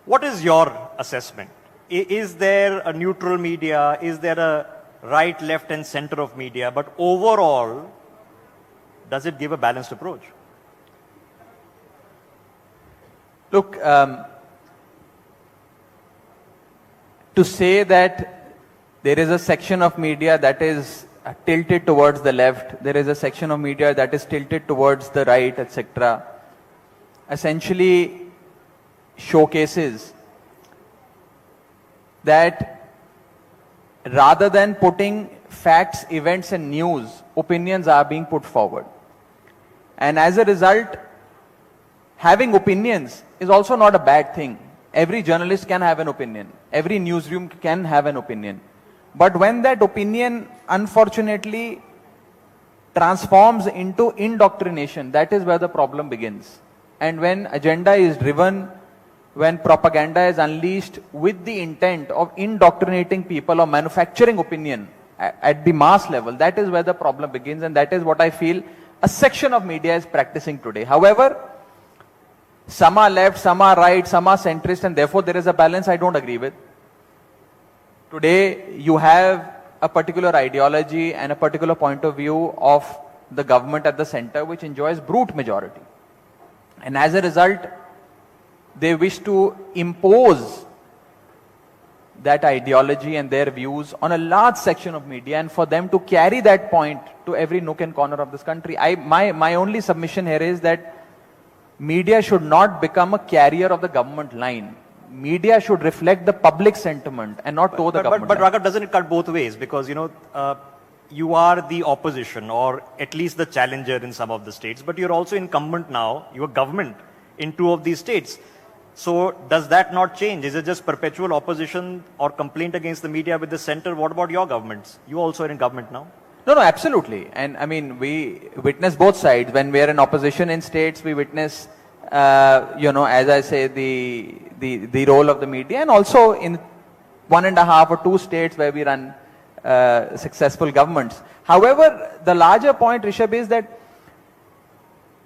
What is your assessment? Is there a neutral media? Is there a right, left and center of media? But overall, does it give a balanced approach? Look, to say that there is a section of media that is tilted towards the left, there is a section of media that is tilted towards the right, etc., essentially showcases that rather than putting facts, events and news, opinions are being put forward. And as a result, having opinions is also not a bad thing. Every journalist can have an opinion. Every newsroom can have an opinion. But when that opinion, unfortunately, transforms into indoctrination, that is where the problem begins. And when agenda is driven, when propaganda is unleashed with the intent of indoctrinating people or manufacturing opinion at the mass level, that is where the problem begins, and that is what I feel a section of media is practicing today. However, some are left, some are right, some are centrist, and therefore there is a balance I don't agree with. Today, you have a particular ideology and a particular point of view of the government at the center which enjoys brute majority. And as a result, they wish to impose that ideology and their views on a large section of media, and for them to carry that point to every nook and corner of this country. My only submission here is that media should not become a carrier of the government line. Media should reflect the public sentiment and not toe the government line. But Raghav, doesn't it cut both ways? Because, you are the opposition or at least the challenger in some of the states, but you're also incumbent now, you are government in 2 of these states. So does that not change? Is it just perpetual opposition or complaint against the media with the center? What about your governments? You also are in government now. No, absolutely. And I mean, we witness both sides. When we are in opposition in states, we witness, as I say, the role of the media, and also in 1.5 or 2 states where we run successful governments. However, the larger point, Rishabh, is that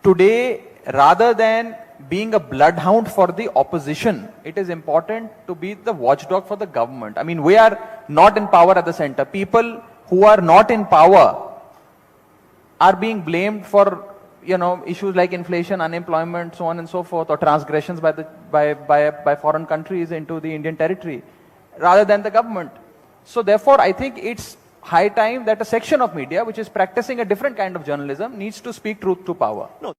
today, rather than being a bloodhound for the opposition, it is important to be the watchdog for the government. I mean, we are not in power at the center. People who are not in power are being blamed for, issues like inflation, unemployment, so on and so forth, or transgressions by foreign countries into the Indian territory, rather than the government. So therefore, I think it's high time that a section of media which is practicing a different kind of journalism needs to speak truth to power. No.